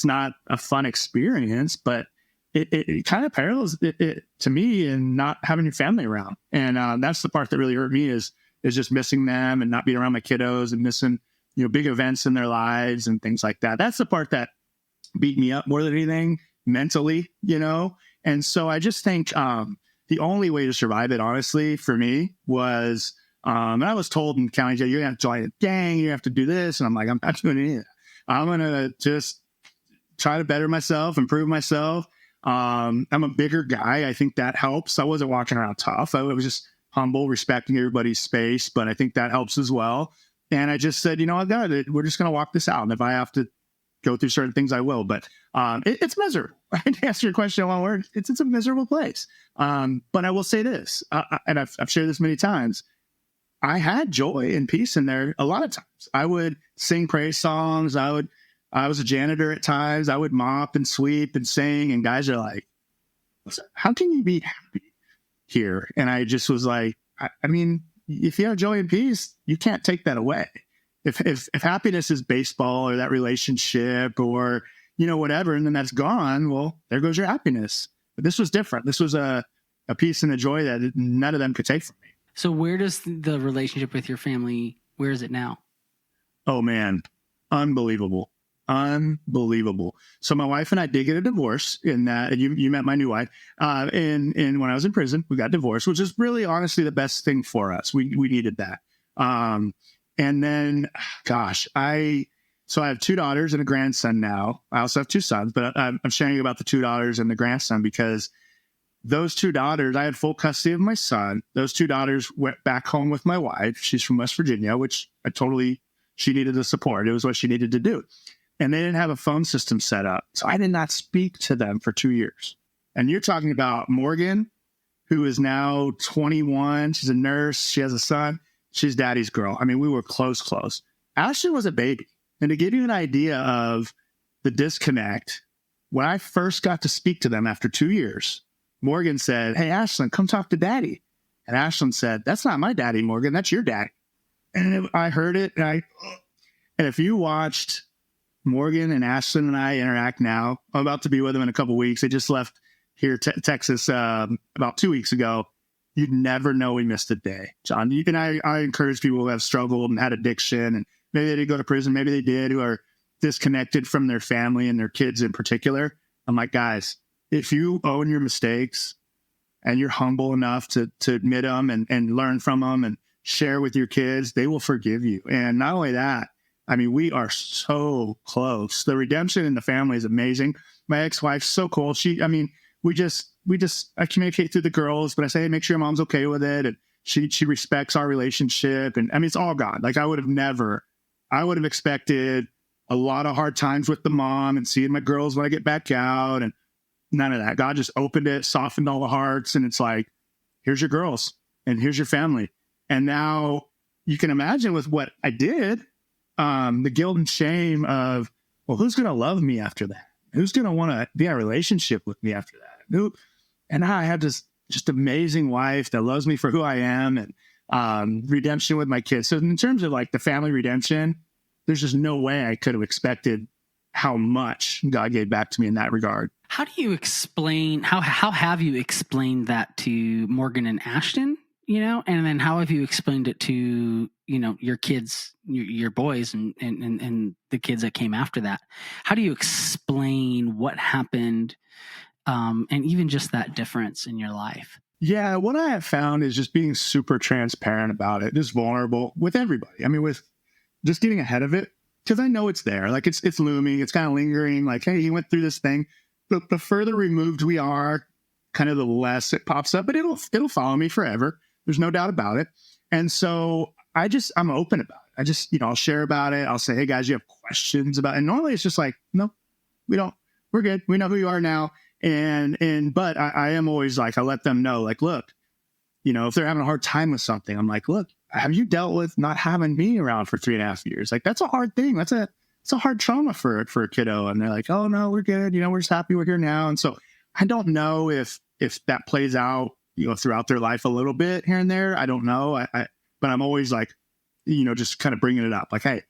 [SPEAKER 2] not a fun experience. But it kind of parallels it to me in not having your family around, and that's the part that really hurt me is just missing them and not being around my kiddos and missing big events in their lives and things like that. That's the part that beat me up more than anything mentally, And so I just think the only way to survive it, honestly, for me was, and I was told in county jail, you have to join a gang, you have to do this. And I'm like, I'm not doing any of that. I'm going to just try to better myself, improve myself. I'm a bigger guy. I think that helps. I wasn't walking around tough. I was just humble, respecting everybody's space. But I think that helps as well. And I just said, I got it. We're just going to walk this out. And if I have to go through certain things, I will. But it's miserable. Right? To answer your question in one word, it's a miserable place. But I will say this, and I've shared this many times. I had joy and peace in there a lot of times. I would sing praise songs. I was a janitor at times. I would mop and sweep and sing. And guys are like, how can you be happy here? And I just was like, I mean, if you have joy and peace, you can't take that away. If happiness is baseball or that relationship or, whatever, and then that's gone, well, there goes your happiness. But this was different. This was a peace and a joy that none of them could take from me.
[SPEAKER 1] So where does the relationship with your family, where is it now?
[SPEAKER 2] Oh, man. Unbelievable. So my wife and I did get a divorce in that, and you met my new wife, and when I was in prison, we got divorced, which is really honestly the best thing for us. We needed that. And then, gosh, I have 2 daughters and a grandson now. I also have 2 sons, but I'm sharing about the 2 daughters and the grandson because those 2 daughters, I had full custody of my son. Those 2 daughters went back home with my wife. She's from West Virginia, which she needed the support. It was what she needed to do. And they didn't have a phone system set up. So I did not speak to them for 2 years. And you're talking about Morgan, who is now 21. She's a nurse. She has a son. She's daddy's girl. I mean, we were close. Ashton was a baby. And to give you an idea of the disconnect, when I first got to speak to them after 2 years, Morgan said, "Hey, Ashlyn, come talk to daddy." And Ashlyn said, "That's not my daddy, Morgan. That's your daddy." And I heard it. And if you watched Morgan and Ashton and I interact now. I'm about to be with them in a couple of weeks. They just left here, Texas, about 2 weeks ago. You'd never know we missed a day, John. I encourage people who have struggled and had addiction, and maybe they did go to prison, maybe they did, who are disconnected from their family and their kids in particular. I'm like, guys, if you own your mistakes and you're humble enough to admit them and learn from them and share with your kids, they will forgive you. And not only that, I mean, we are so close. The redemption in the family is amazing. My ex-wife's so cool. I communicate through the girls, but I say, hey, make sure your mom's okay with it. And she respects our relationship. And I mean, it's all God. Like I would have expected a lot of hard times with the mom and seeing my girls when I get back out, and none of that. God just opened it, softened all the hearts. And it's like, here's your girls and here's your family. And now you can imagine with what I did, the guilt and shame of, well, who's going to love me after that? Who's going to want to be in a relationship with me after that? And now I have this just amazing wife that loves me for who I am, and redemption with my kids. So in terms of like the family redemption, there's just no way I could have expected how much God gave back to me in that regard.
[SPEAKER 1] How do you explain, how have you explained that to Morgan and Ashton, and then how have you explained it to, your kids, your boys and the kids that came after that? How do you explain what happened, and even just that difference in your life?
[SPEAKER 2] Yeah, what I have found is just being super transparent about it, just vulnerable with everybody. I mean, with just getting ahead of it, because I know it's there. Like it's looming, it's kind of lingering. Like, hey, you went through this thing. But the further removed we are, kind of the less it pops up. But it'll follow me forever. There's no doubt about it. And so I'm open about it. I just, I'll share about it. I'll say, hey guys, you have questions about it. And normally it's just like, no, we don't. We're good. We know who you are now. But I am always like, I let them know, like, look, if they're having a hard time with something, I'm like, look, have you dealt with not having me around for 3.5 years? Like, that's a hard thing. It's a hard trauma for a kiddo. And they're like, oh no, we're good. We're just happy we're here now. And so I don't know if that plays out, throughout their life a little bit here and there. I don't know. But I'm always like, just kind of bringing it up. Like, hey,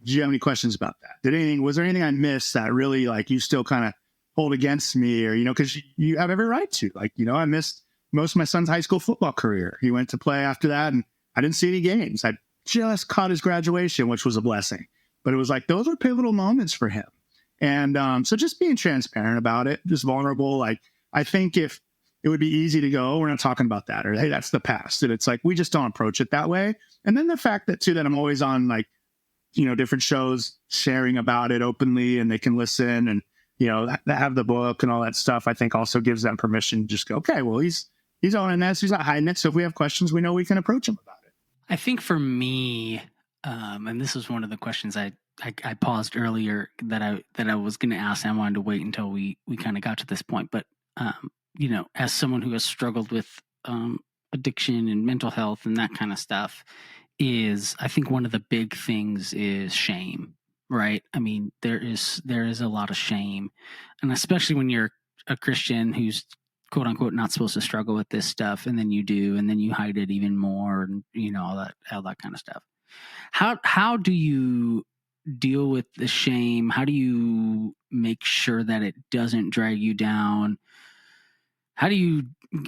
[SPEAKER 2] do you have any questions about that? Was there anything I missed that really like you still kind of hold against me, or, cause you have every right to, like, I missed most of my son's high school football career. He went to play after that and I didn't see any games. I just caught his graduation, which was a blessing. But it was like, those were pivotal moments for him. And so just being transparent about it, just vulnerable. Like, I think if it would be easy to go, oh, we're not talking about that, or hey, that's the past. And it's like, we just don't approach it that way. And then the fact that too, that I'm always on like, different shows sharing about it openly, and they can listen and, have the book and all that stuff, I think also gives them permission to just go, okay, well, he's owning this. He's not hiding it. So if we have questions, we know we can approach him about it.
[SPEAKER 1] I think for me, and this was one of the questions I paused earlier that I was going to ask, and I wanted to wait until we kind of got to this point. But, as someone who has struggled with addiction and mental health and that kind of stuff, I think one of the big things is shame, right? I mean, there is a lot of shame, and especially when you're a Christian who's quote unquote not supposed to struggle with this stuff, and then you do, and then you hide it even more, and all that kind of stuff. How do you deal with the shame? How do you make sure that it doesn't drag you down? How do you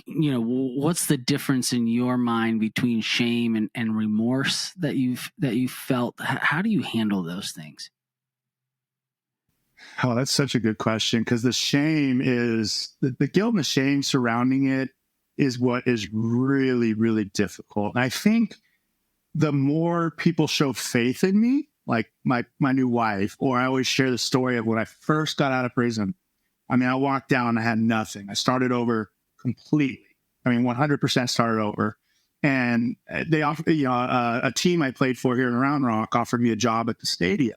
[SPEAKER 1] what's the difference in your mind between shame and remorse that you've felt? How do you handle those things?
[SPEAKER 2] Oh, that's such a good question, because the shame is the guilt and the shame surrounding it is what is really, really difficult. And I think the more people show faith in me, like my new wife, or I always share the story of when I first got out of prison. I mean, I walked down, I had nothing. I started over completely. I mean, 100% started over. And they offered, a team I played for here in Round Rock offered me a job at the stadium.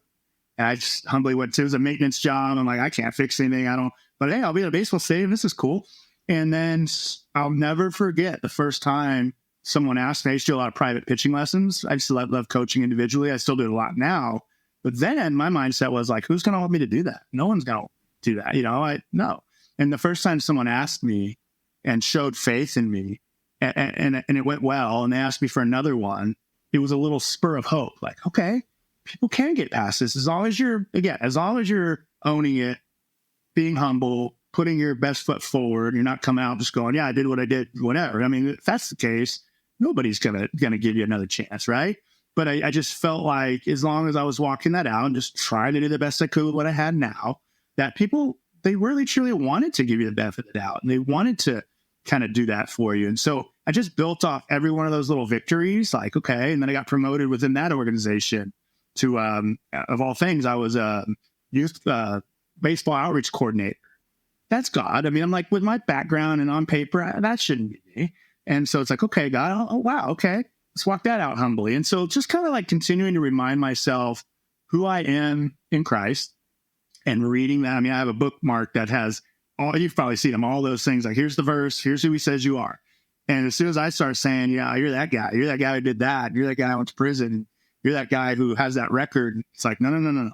[SPEAKER 2] And I just humbly went to, it was a maintenance job. I'm like, I can't fix anything. But hey, I'll be at a baseball stadium. This is cool. And then I'll never forget the first time someone asked me. I used to do a lot of private pitching lessons. I used to love coaching individually. I still do it a lot now. But then my mindset was like, who's going to want me to do that? No one's going to do that. No. And the first time someone asked me and showed faith in me, and it went well, and they asked me for another one, it was a little spur of hope. Like, okay, people can get past this as long as you're owning it, being humble, putting your best foot forward. You're not coming out just going, yeah, I did what I did, whatever. I mean, if that's the case, nobody's gonna give you another chance, right? But I just felt like as long as I was walking that out and just trying to do the best I could with what I had now, that people, they really truly wanted to give you the benefit of the doubt, and they wanted to kind of do that for you. And so I just built off every one of those little victories, like, okay. And then I got promoted within that organization to, of all things, I was a youth baseball outreach coordinator. That's God. I mean, I'm like, with my background and on paper, that shouldn't be me. And so it's like, okay, God, oh wow, okay, let's walk that out humbly. And so just kind of like continuing to remind myself who I am in Christ and reading that. I mean, I have a bookmark that has all, you've probably seen them, all those things, like, here's the verse, here's who he says you are. And as soon as I start saying, yeah, you're that guy who did that, you're that guy who went to prison, you're that guy who has that record, it's like, no.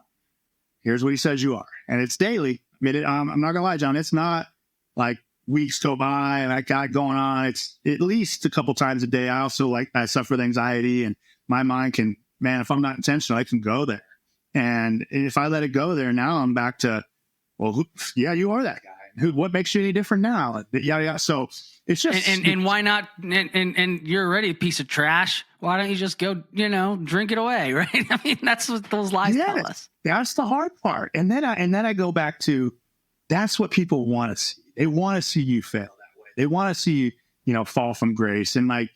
[SPEAKER 2] Here's what he says you are. And it's daily. I mean, I'm not gonna lie, John, it's not like weeks go by and I got going on. It's at least a couple times a day. I also I suffer with anxiety, and my mind can, man, if I'm not intentional, I can go there. And if I let it go there, now I'm back to, well, yeah, you are that guy. What makes you any different now? Yeah. So it's just,
[SPEAKER 1] and why not? And you're already a piece of trash. Why don't you just go, drink it away, right? I mean, that's what those lies tell us.
[SPEAKER 2] That's the hard part. And then I go back to, that's what people want to see. They want to see you fail that way. They want to see you, fall from grace. And again,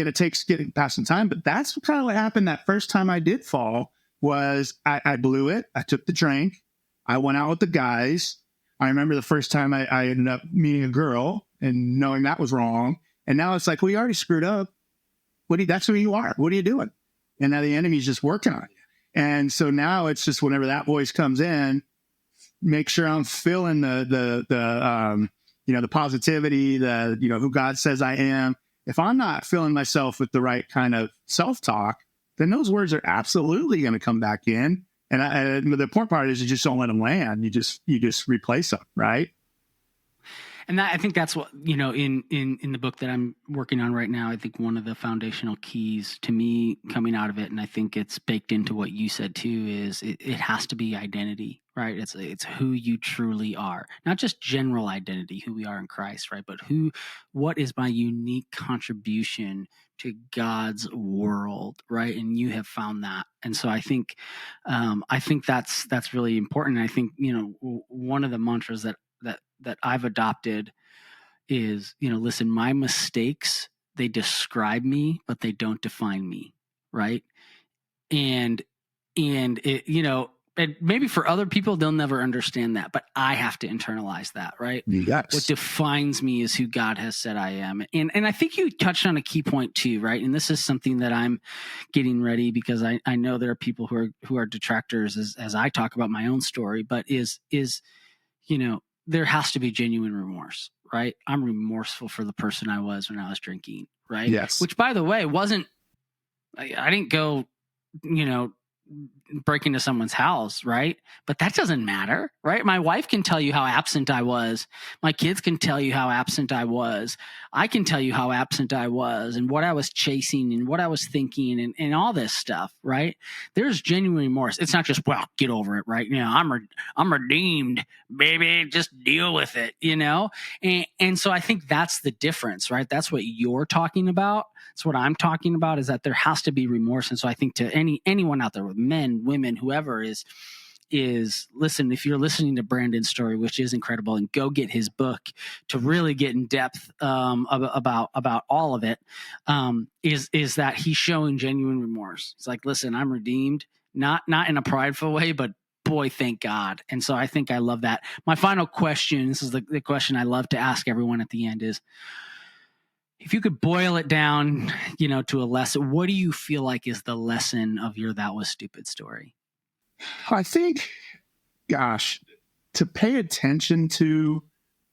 [SPEAKER 2] it takes getting past some time. But that's kind of what happened that first time I did fall. Was I blew it. I took the drink. I went out with the guys. I remember the first time I ended up meeting a girl and knowing that was wrong. And now it's like, well, you already screwed up. That's who you are. What are you doing? And now the enemy's just working on you. And so now it's just whenever that voice comes in, make sure I'm feeling the positivity, who God says I am. If I'm not feeling myself with the right kind of self-talk, then those words are absolutely going to come back in. And the important part is you just don't let them land. You just replace them, right?
[SPEAKER 1] And I think that's what, in the book that I'm working on right now, I think one of the foundational keys to me coming out of it, and I think it's baked into what you said too, is it has to be identity, right? It's who you truly are, not just general identity, who we are in Christ, right? But what is my unique contribution to God's world, right? And you have found that. And so I think that's really important. And I think, one of the mantras that I've adopted is, listen, my mistakes, they describe me, but they don't define me. Right. And it, and maybe for other people, they'll never understand that, but I have to internalize that, right?
[SPEAKER 2] Yes.
[SPEAKER 1] What defines me is who God has said I am. And I think you touched on a key point too, right? And this is something that I'm getting ready, because I know there are people who are detractors as I talk about my own story, but is there has to be genuine remorse, right? I'm remorseful for the person I was when I was drinking, right?
[SPEAKER 2] Yes.
[SPEAKER 1] Which, by the way, I didn't go, break into someone's house, right? But that doesn't matter, right? My wife can tell you how absent I was. My kids can tell you how absent I was. I can tell you how absent I was and what I was chasing and what I was thinking and all this stuff, right? There's genuine remorse. It's not just, well, get over it, right? I'm redeemed, baby. Just deal with it, And so I think that's the difference, right? That's what you're talking about. That's what I'm talking about, is that there has to be remorse. And so I think to anyone out there, with men, women, whoever is listen, if you're listening to Brandon's story, which is incredible, and go get his book to really get in depth about all of it, is that he's showing genuine remorse. It's like, listen, I'm redeemed, not in a prideful way, but boy, thank God. And so I think I love that. My final question, this is the question I love to ask everyone at the end, is, if you could boil it down, to a lesson, what do you feel like is the lesson of your "that was stupid" story?
[SPEAKER 2] I think, to pay attention to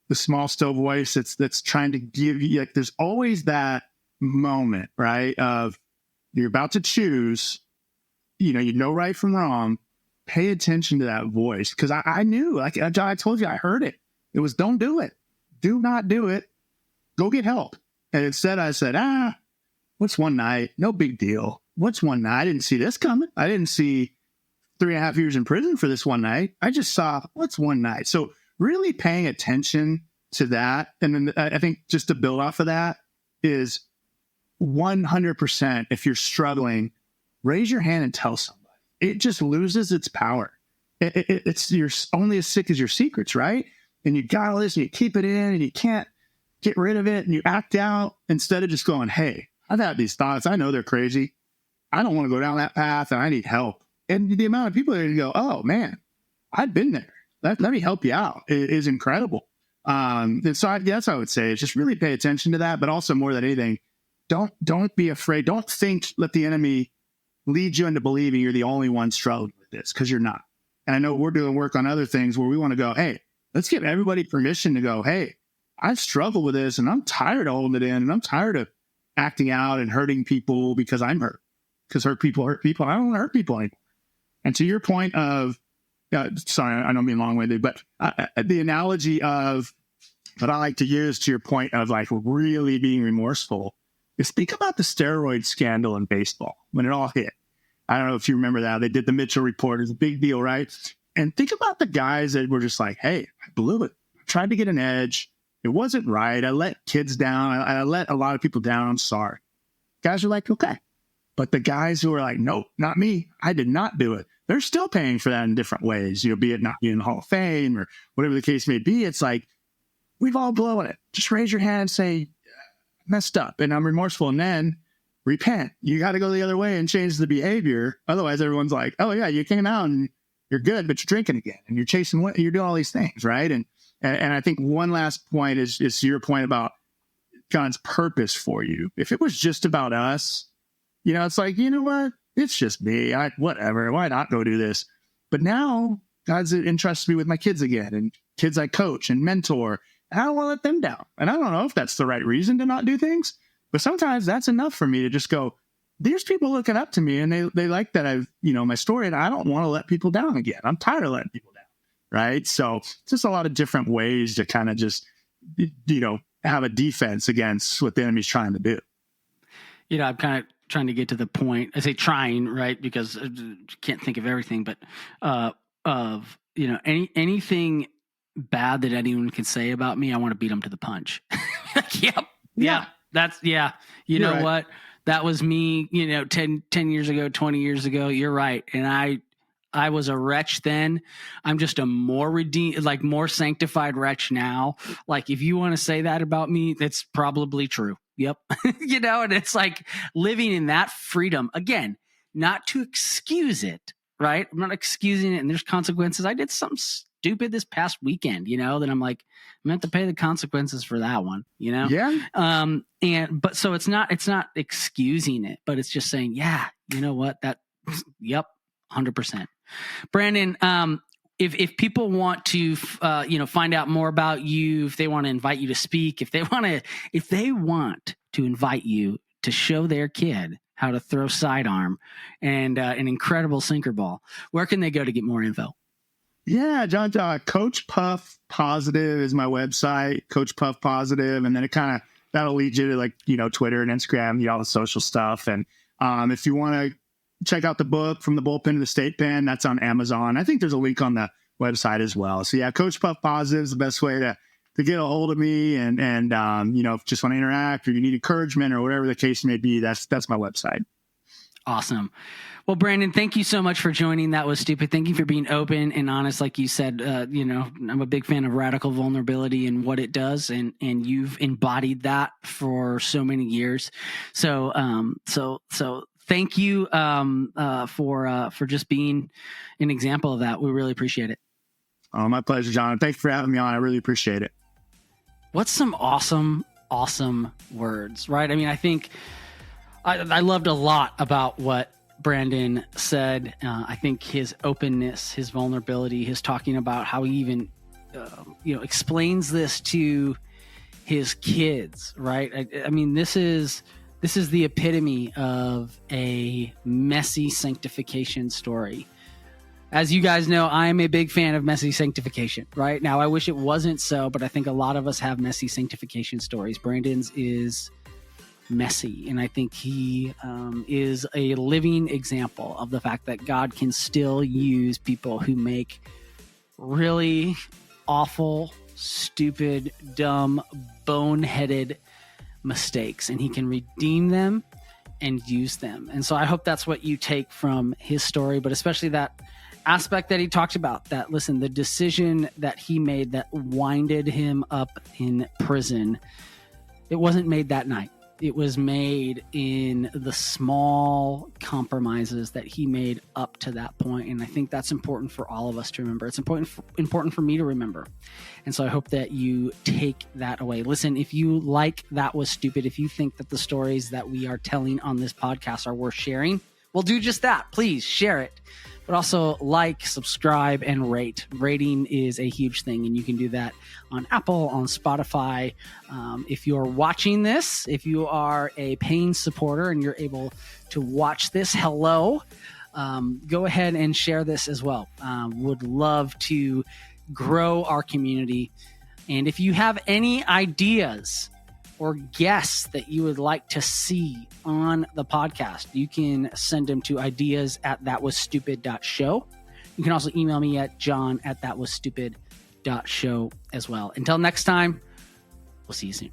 [SPEAKER 2] the small still voice that's trying to give you, there's always that moment, right? Of you're about to choose, you know right from wrong. Pay attention to that voice, because I knew, like I told you, I heard it. It was, don't do it. Do not do it. Go get help. And instead I said, what's one night? No big deal. What's one night? I didn't see this coming. I didn't see 3.5 years in prison for this one night. I just saw what's one night. So really paying attention to that. And then I think just to build off of that is 100%. If you're struggling, raise your hand and tell somebody. It just loses its power. It's you're only as sick as your secrets, right? And you got all this and you keep it in and you can't get rid of it and you act out instead of just going, hey, I've had these thoughts. I know they're crazy. I don't want to go down that path and I need help. And the amount of people that are going to go, oh man, I've been there. Let me help you out. It is incredible. And so that's what I would say is just really pay attention to that. But also more than anything, don't be afraid. Don't let the enemy lead you into believing you're the only one struggling with this, because you're not. And I know we're doing work on other things where we want to go, hey, let's give everybody permission to go, hey, I've struggled with this and I'm tired of holding it in and I'm tired of acting out and hurting people because I'm hurt. Because hurt people. I don't want to hurt people anymore. And to your point of, sorry, I don't mean long-winded, but the analogy of what I like to use to your point of like really being remorseful is think about the steroid scandal in baseball when it all hit. I don't know if you remember that. They did the Mitchell report. It was a big deal, right? And think about the guys that were just like, hey, I blew it. I tried to get an edge. It wasn't right. I let kids down. I let a lot of people down. I'm sorry. Guys are like, okay. But the guys who are like, no, not me. I did not do it. They're still paying for that in different ways, be it not being in the Hall of Fame or whatever the case may be. It's like, we've all blown it. Just raise your hand and say, messed up and I'm remorseful, and then repent. You got to go the other way and change the behavior. Otherwise, everyone's like, oh yeah, you came out and you're good, but you're drinking again and you're chasing, you're doing all these things, right? And I think one last point is your point about God's purpose for you. If it was just about us, it's like, you know what? It's just me. Whatever. Why not go do this? But now God's entrusted me with my kids again and kids I coach and mentor. And I don't want to let them down. And I don't know if that's the right reason to not do things, but sometimes that's enough for me to just go, there's people looking up to me and they like that I've, my story, and I don't want to let people down again. I'm tired of letting people down. Right. So it's just a lot of different ways to kind of just, have a defense against what the enemy's trying to do.
[SPEAKER 1] I'm kind of trying to get to the point. I say trying, right? Because I can't think of everything, but anything bad that anyone can say about me, I want to beat them to the punch. Yep. Yeah. That's, yeah. You know right. What? That was me, 10 years ago, 20 years ago. You're right. And I was a wretch then. I'm just a more redeemed, like more sanctified wretch now. Like if you want to say that about me, that's probably true. Yep. And it's like living in that freedom again, not to excuse it, right? I'm not excusing it and there's consequences. I did something stupid this past weekend, that I'm like, I'm going to have to pay the consequences for that one,
[SPEAKER 2] Yeah.
[SPEAKER 1] But so it's not excusing it, but it's just saying, yeah, you know what? Yep. 100%. Brandon, if people want to, find out more about you, if they want to invite you to speak, if they want to invite you to show their kid how to throw sidearm and an incredible sinker ball, where can they go to get more info?
[SPEAKER 2] Yeah, John, Coach Puff Positive is my website, Coach Puff Positive. And then that'll lead you to Twitter and Instagram, all the social stuff. And if you want to check out the book From the Bullpen to the State Pen, that's on Amazon. I think there's a link on the website as well. So yeah, Coach Puff Positive is the best way to get a hold of me. And if you just want to interact or you need encouragement or whatever the case may be, that's my website.
[SPEAKER 1] Awesome. Well, Brandon, thank you so much for joining. That was stupid. Thank you for being open and honest. Like you said, I'm a big fan of radical vulnerability and what it does. And you've embodied that for so many years. So thank you for just being an example of that. We really appreciate it.
[SPEAKER 2] Oh, my pleasure, John. Thank you for having me on. I really appreciate it.
[SPEAKER 1] What's some awesome words, right? I mean, I think I loved a lot about what Brandon said. I think his openness, his vulnerability, his talking about how he even, explains this to his kids, right? I mean, this is the epitome of a messy sanctification story. As you guys know, I am a big fan of messy sanctification, right? Now, I wish it wasn't so, but I think a lot of us have messy sanctification stories. Brandon's is messy. And I think he is a living example of the fact that God can still use people who make really awful, stupid, dumb, boneheaded mistakes, and he can redeem them and use them. And so I hope that's what you take from his story, but especially that aspect that he talked about, that, listen, the decision that he made that winded him up in prison, it wasn't made that night. It was made in the small compromises that he made up to that point. And I think that's important for all of us to remember. It's important for me to remember. And so I hope that you take that away. Listen, if you like That Was Stupid, if you think that the stories that we are telling on this podcast are worth sharing, well, do just that. Please share it. But also like, subscribe, and rate. Rating is a huge thing, and you can do that on Apple, on Spotify. If you're watching this, if you are a paying supporter and you're able to watch this, hello, go ahead and share this as well. Would love to grow our community. And if you have any ideas or guests that you would like to see on the podcast, you can send them to ideas@thatwasstupid.show. You can also email me at john@thatwasstupid.show as well. Until next time, we'll see you soon.